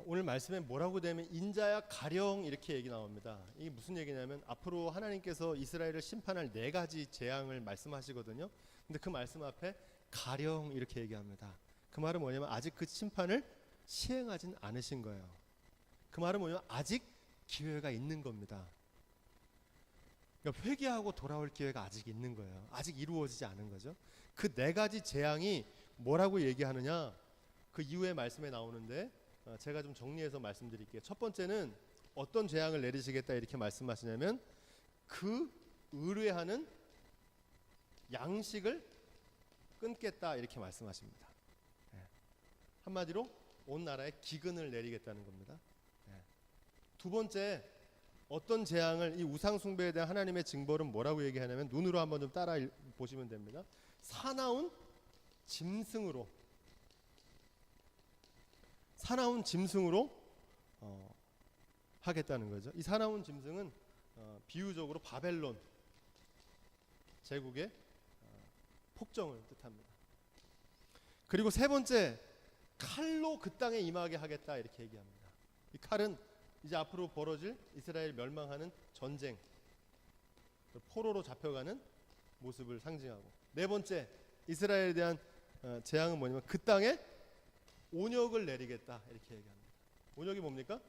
오늘 말씀에 뭐라고 되면 인자야 가령 이렇게 얘기 나옵니다. 이게 무슨 얘기냐면 앞으로 하나님께서 이스라엘을 심판할 4가지 재앙을 말씀하시거든요. 근데 그 말씀 앞에 가령 이렇게 얘기합니다. 그 말은 뭐냐면 아직 그 심판을 시행하진 않으신 거예요. 그 말은 뭐냐면 아직 기회가 있는 겁니다. 그러니까 회개하고 돌아올 기회가 아직 있는 거예요. 아직 이루어지지 않은 거죠. 그 4가지 재앙이 뭐라고 얘기하느냐, 그 이후에 말씀에 나오는데 제가 좀 정리해서 말씀드릴게요. 첫 번째는 어떤 재앙을 내리시겠다 이렇게 말씀하시냐면 그 의뢰하는 양식을 끊겠다 이렇게 말씀하십니다. 한마디로 온 나라에 기근을 내리겠다는 겁니다. 두 번째, 어떤 재앙을, 이 우상 숭배에 대한 하나님의 징벌은 뭐라고 얘기하냐면 눈으로 한번 좀 따라 보시면 됩니다. 사나운 짐승으로 하겠다는 거죠. 이 사나운 짐승은 비유적으로 바벨론 제국의 폭정을 뜻합니다. 그리고 세 번째, 칼로 그 땅에 임하게 하겠다 이렇게 얘기합니다. 이 칼은 이제 앞으로 벌어질 이스라엘 멸망하는 전쟁, 포로로 잡혀가는 모습을 상징하고, 네 번째 이스라엘에 대한 재앙은 뭐냐면 그 땅에 온역을 내리겠다 이렇게 얘기합니다. 온역이 뭡니까?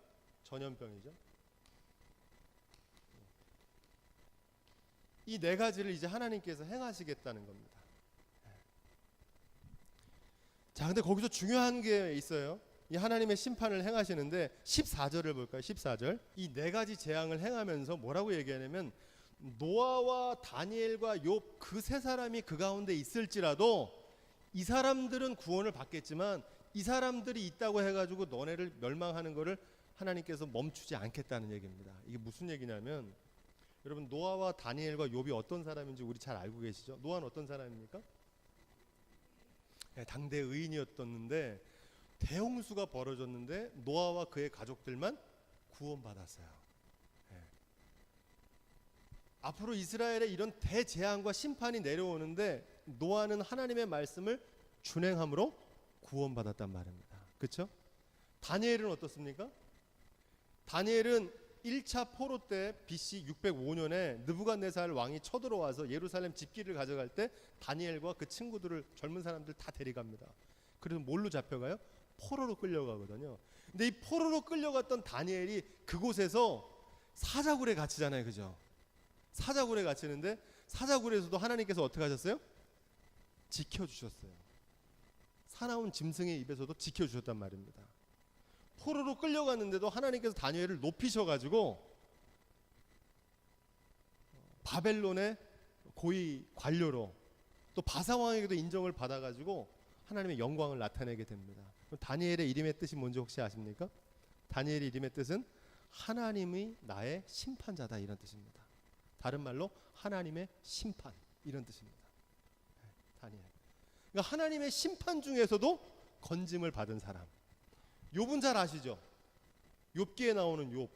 전염병이죠. 이 4가지를 이제 하나님께서 행하시겠다는 겁니다. 자, 근데 거기서 중요한 게 있어요. 이 하나님의 심판을 행하시는데 14절을 볼까요? 14절. 이 4가지 재앙을 행하면서 뭐라고 얘기하냐면 노아와 다니엘과 욥 그 3사람이 그 가운데 있을지라도 이 사람들은 구원을 받겠지만 이 사람들이 있다고 해가지고 너네를 멸망하는 것을 하나님께서 멈추지 않겠다는 얘기입니다. 이게 무슨 얘기냐면 여러분, 노아와 다니엘과 욥이 어떤 사람인지 우리 잘 알고 계시죠? 노아는 어떤 사람입니까? 당대 의인이었었는데 대홍수가 벌어졌는데 노아와 그의 가족들만 구원받았어요. 앞으로 이스라엘에 이런 대재앙과 심판이 내려오는데 노아는 하나님의 말씀을 준행함으로 구원받았단 말입니다. 그렇죠? 다니엘은 어떻습니까? 다니엘은 1차 포로 때 BC 605년에 느부갓네살 왕이 쳐들어와서 예루살렘 집기를 가져갈 때 다니엘과 그 친구들을, 젊은 사람들 다 데려갑니다. 그래서 뭘로 잡혀가요? 포로로 끌려가거든요. 근데 이 포로로 끌려갔던 다니엘이 그곳에서 사자굴에 갇히잖아요. 그죠? 사자굴에 갇히는데 사자굴에서도 하나님께서 어떻게 하셨어요? 지켜주셨어요. 사나운 짐승의 입에서도 지켜주셨단 말입니다. 포로로 끌려갔는데도 하나님께서 다니엘을 높이셔가지고 바벨론의 고위 관료로 또 바사왕에게도 인정을 받아가지고 하나님의 영광을 나타내게 됩니다. 다니엘의 이름의 뜻이 뭔지 혹시 아십니까? 다니엘의 이름의 뜻은 하나님이 나의 심판자다, 이런 뜻입니다. 다른 말로 하나님의 심판, 이런 뜻입니다. 다니엘. 그러니까 하나님의 심판 중에서도 건짐을 받은 사람. 욥은 잘 아시죠? 욥기에 나오는 욥.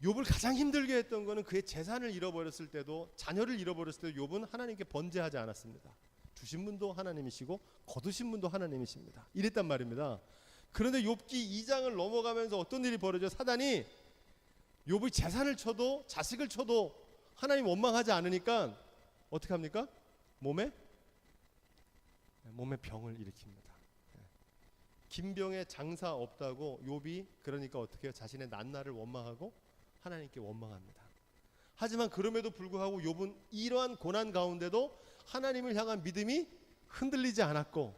욥을 가장 힘들게 했던 것은 그의 재산을 잃어버렸을 때도, 자녀를 잃어버렸을 때도 욥은 하나님께 번제하지 않았습니다. 주신 분도 하나님이시고 거두신 분도 하나님이십니다. 이랬단 말입니다. 그런데 욥기 2장을 넘어가면서 어떤 일이 벌어져? 사단이 욥의 재산을 쳐도 자식을 쳐도 하나님 원망하지 않으니까 어떻게 합니까? 몸에 병을 일으킵니다. 김병에 장사 없다고 욥이 그러니까 어떻게 해요? 자신의 낱날을 원망하고 하나님께 원망합니다. 하지만 그럼에도 불구하고 욥은 이러한 고난 가운데도 하나님을 향한 믿음이 흔들리지 않았고,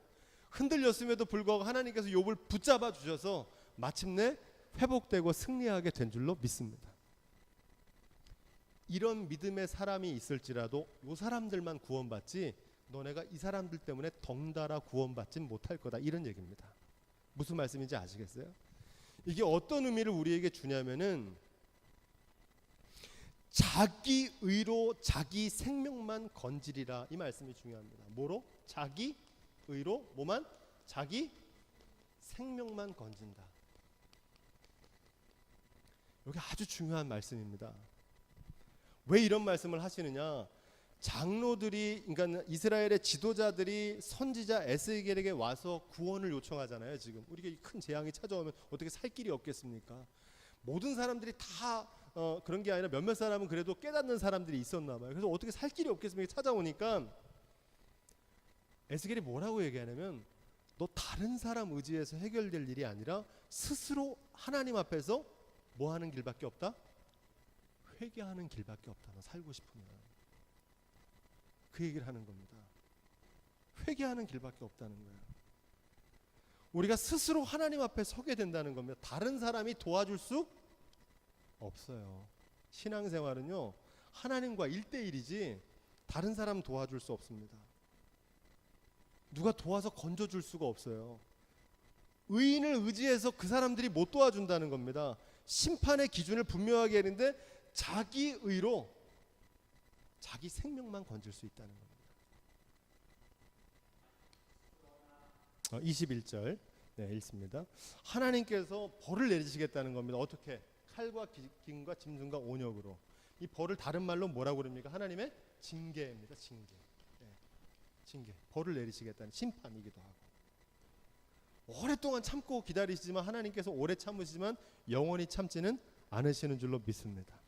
흔들렸음에도 불구하고 하나님께서 욥을 붙잡아 주셔서 마침내 회복되고 승리하게 된 줄로 믿습니다. 이런 믿음의 사람이 있을지라도 이 사람들만 구원받지 너네가 이 사람들 때문에 덩달아 구원받진 못할 거다, 이런 얘기입니다. 무슨 말씀인지 아시겠어요? 이게 어떤 의미를 우리에게 주냐면은 자기 의로 자기 생명만 건지리라, 이 말씀이 중요합니다. 뭐로? 자기 의로 뭐만? 자기 생명만 건진다. 여기 아주 중요한 말씀입니다. 왜 이런 말씀을 하시느냐? 장로들이, 그러니까 이스라엘의 지도자들이 선지자 에스겔에게 와서 구원을 요청하잖아요. 지금 우리가 큰 재앙이 찾아오면 어떻게 살 길이 없겠습니까? 모든 사람들이 다 그런 게 아니라 몇몇 사람은 그래도 깨닫는 사람들이 있었나 봐요. 그래서 어떻게 살 길이 없겠습니까? 찾아오니까 에스겔이 뭐라고 얘기하냐면, 너 다른 사람 의지해서 해결될 일이 아니라 스스로 하나님 앞에서 뭐 하는 길밖에 없다? 회개하는 길밖에 없다. 너 살고 싶으면. 그 얘기를 하는 겁니다. 회개하는 길밖에 없다는 거예요. 우리가 스스로 하나님 앞에 서게 된다는 겁니다. 다른 사람이 도와줄 수 없어요. 신앙생활은요, 하나님과 1대1이지 다른 사람 도와줄 수 없습니다. 누가 도와서 건져줄 수가 없어요. 의인을 의지해서 그 사람들이 못 도와준다는 겁니다. 심판의 기준을 분명하게 했는데 자기 의로 자기 생명만 건질 수 있다는 겁니다. 21절 읽습니다. 하나님께서 벌을 내리시겠다는 겁니다. 어떻게? 칼과 기근과 짐승과 온역으로. 이 벌을 다른 말로 뭐라고 그럽니까? 하나님의 징계입니다. 징계. 징계. 벌을 내리시겠다는 심판이기도 하고. 오랫동안 참고 기다리시지만 하나님께서 오래 참으시지만 영원히 참지는 않으시는 줄로 믿습니다.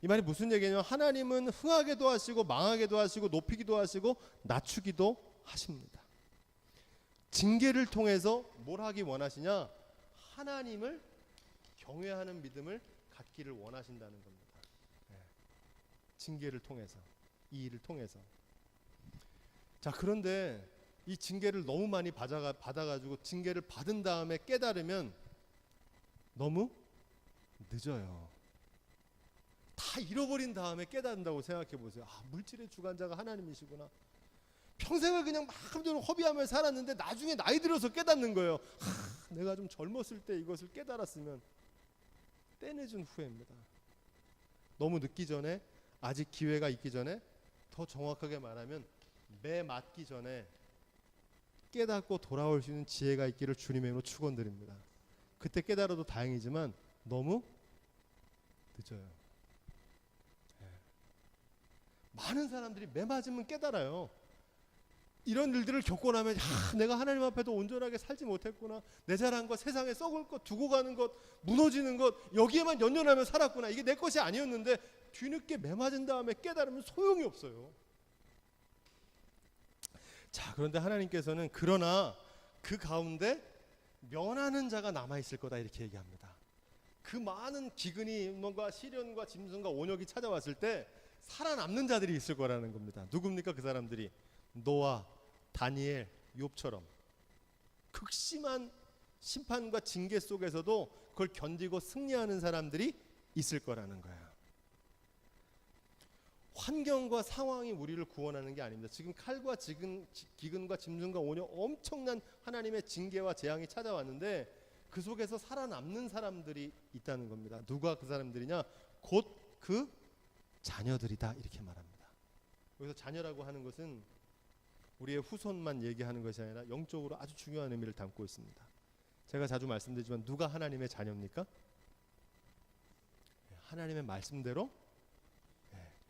이 말이 무슨 얘기냐면, 하나님은 흥하게도 하시고 망하게도 하시고 높이기도 하시고 낮추기도 하십니다. 징계를 통해서 뭘 하기 원하시냐? 하나님을 경외하는 믿음을 갖기를 원하신다는 겁니다. 징계를 통해서, 이 일을 통해서. 자, 그런데 이 징계를 너무 많이 받아가지고 징계를 받은 다음에 깨달으면 너무 늦어요. 다 잃어버린 다음에 깨닫는다고 생각해 보세요. 아, 물질의 주관자가 하나님이시구나. 평생을 그냥 마음대로 허비하며 살았는데 나중에 나이 들어서 깨닫는 거예요. 내가 좀 젊었을 때 이것을 깨달았으면. 때늦은 후회입니다. 너무 늦기 전에, 아직 기회가 있기 전에, 더 정확하게 말하면 매 맞기 전에 깨닫고 돌아올 수 있는 지혜가 있기를 주님의 이름으로 축원드립니다. 그때 깨달아도 다행이지만 너무 늦어요. 많은 사람들이 매 맞으면 깨달아요. 이런 일들을 겪고 나면 내가 하나님 앞에도 온전하게 살지 못했구나. 내 자랑과 세상에 썩을 것, 두고 가는 것, 무너지는 것, 여기에만 연연하며 살았구나. 이게 내 것이 아니었는데 뒤늦게 매 맞은 다음에 깨달으면 소용이 없어요. 자, 그런데 하나님께서는 그러나 그 가운데 면하는 자가 남아있을 거다, 이렇게 얘기합니다. 그 많은 기근이 뭔가 시련과 짐승과 온역이 찾아왔을 때 살아남는 자들이 있을 거라는 겁니다. 누굽니까? 그 사람들이 노아, 다니엘, 욥처럼 극심한 심판과 징계 속에서도 그걸 견디고 승리하는 사람들이 있을 거라는 거야. 환경과 상황이 우리를 구원하는 게 아닙니다. 지금 칼과 기근과 짐승과 오녀 엄청난 하나님의 징계와 재앙이 찾아왔는데 그 속에서 살아남는 사람들이 있다는 겁니다. 누가 그 사람들이냐? 곧 그 자녀들이다 이렇게 말합니다. 여기서 자녀라고 하는 것은 우리의 후손만 얘기하는 것이 아니라 영적으로 아주 중요한 의미를 담고 있습니다. 제가 자주 말씀드리지만 누가 하나님의 자녀입니까? 하나님의 말씀대로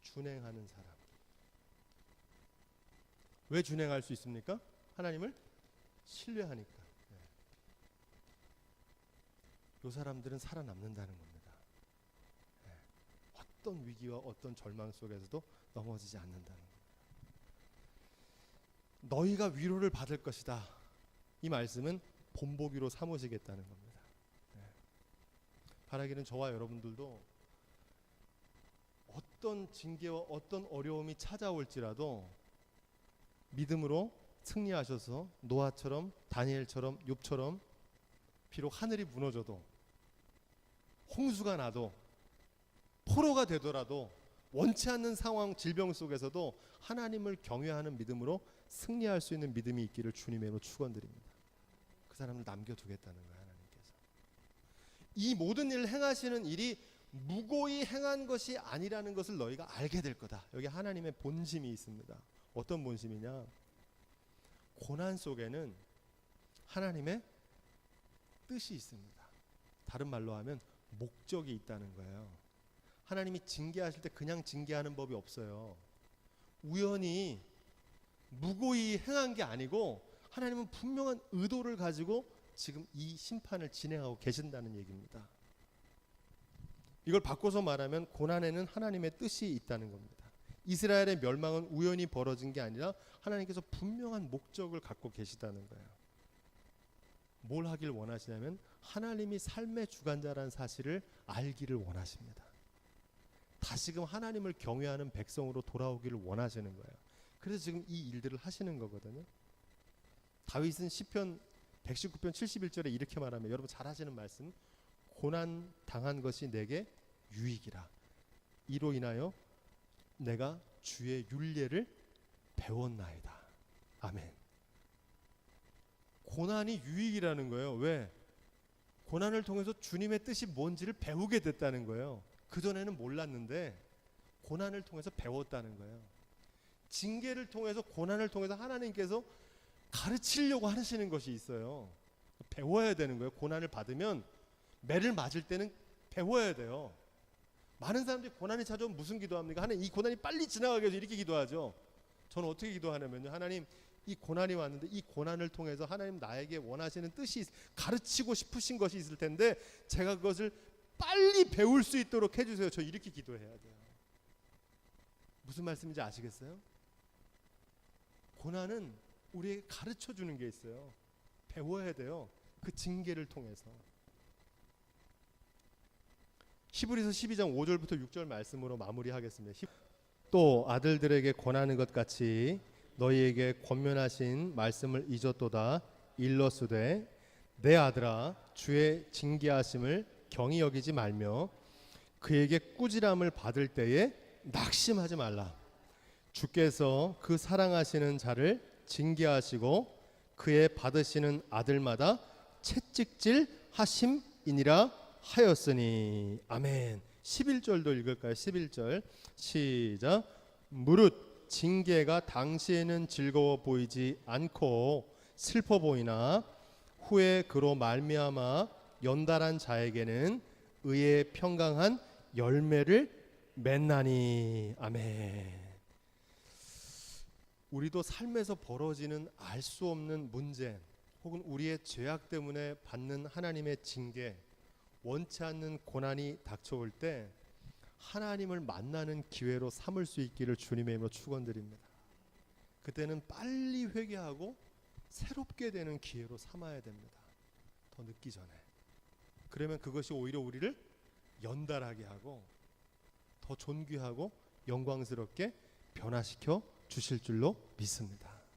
준행하는 사람. 왜 준행할 수 있습니까? 하나님을 신뢰하니까. 이 사람들은 살아남는다는 겁니다. 어떤 위기와 어떤 절망 속에서도 넘어지지 않는다는 겁니다. 너희가 위로를 받을 것이다. 이 말씀은 본보기로 삼으시겠다는 겁니다. 바라기는 저와 여러분들도 어떤 징계와 어떤 어려움이 찾아올지라도 믿음으로 승리하셔서 노아처럼 다니엘처럼 욥처럼 비록 하늘이 무너져도 홍수가 나도 포로가 되더라도 원치 않는 상황 질병 속에서도 하나님을 경외하는 믿음으로 승리할 수 있는 믿음이 있기를 주님의 이름으로 축원드립니다. 그 사람을 남겨두겠다는 거예요. 하나님께서 이 모든 일을 행하시는 일이 무고히 행한 것이 아니라는 것을 너희가 알게 될 거다. 여기 하나님의 본심이 있습니다. 어떤 본심이냐? 고난 속에는 하나님의 뜻이 있습니다. 다른 말로 하면 목적이 있다는 거예요. 하나님이 징계하실 때 그냥 징계하는 법이 없어요. 우연히 무고히 행한 게 아니고 하나님은 분명한 의도를 가지고 지금 이 심판을 진행하고 계신다는 얘기입니다. 이걸 바꿔서 말하면 고난에는 하나님의 뜻이 있다는 겁니다. 이스라엘의 멸망은 우연히 벌어진 게 아니라 하나님께서 분명한 목적을 갖고 계시다는 거예요. 뭘 하길 원하시냐면 하나님이 삶의 주관자라는 사실을 알기를 원하십니다. 다시금 하나님을 경외하는 백성으로 돌아오기를 원하시는 거예요. 그래서 지금 이 일들을 하시는 거거든요. 다윗은 시편 119편 71절에 이렇게 말하면, 여러분 잘 하시는 말씀, 고난 당한 것이 내게 유익이라. 이로 인하여 내가 주의 율례를 배웠나이다. 아멘. 고난이 유익이라는 거예요. 왜? 고난을 통해서 주님의 뜻이 뭔지를 배우게 됐다는 거예요. 그전에는 몰랐는데 고난을 통해서 배웠다는 거예요. 징계를 통해서, 고난을 통해서 하나님께서 가르치려고 하시는 것이 있어요. 배워야 되는 거예요. 고난을 받으면, 매를 맞을 때는 배워야 돼요. 많은 사람들이 고난이 찾아오면 무슨 기도합니까? 하나님, 이 고난이 빨리 지나가게 해서 이렇게 기도하죠. 저는 어떻게 기도하냐면요, 하나님, 이 고난이 왔는데 이 고난을 통해서 하나님 나에게 원하시는 뜻이, 가르치고 싶으신 것이 있을 텐데 제가 그것을 빨리 배울 수 있도록 해주세요. 저 이렇게 기도해야 돼요. 무슨 말씀인지 아시겠어요? 고난은 우리에게 가르쳐 주는 게 있어요. 배워야 돼요. 그 징계를 통해서. 히브리서 12장 5절부터 6절 말씀으로 마무리하겠습니다. 또 아들들에게 권하는 것 같이 너희에게 권면하신 말씀을 잊었도다. 일러스되 내 아들아, 주의 징계하심을 경히 여기지 말며 그에게 꾸지람을 받을 때에 낙심하지 말라. 주께서 그 사랑하시는 자를 징계하시고 그의 받으시는 아들마다 채찍질 하심이니라 하였으니. 아멘. 11절도 읽을까요? 11절 시작. 무릇 징계가 당시에는 즐거워 보이지 않고 슬퍼 보이나 후에 그로 말미암아 연달한 자에게는 의의 평강한 열매를 맺나니. 아멘. 우리도 삶에서 벌어지는 알 수 없는 문제, 혹은 우리의 죄악 때문에 받는 하나님의 징계, 원치 않는 고난이 닥쳐올 때 하나님을 만나는 기회로 삼을 수 있기를 주님의 이름으로 축원드립니다. 그때는 빨리 회개하고 새롭게 되는 기회로 삼아야 됩니다. 더 늦기 전에. 그러면 그것이 오히려 우리를 연달하게 하고 더 존귀하고 영광스럽게 변화시켜 주실 줄로 믿습니다.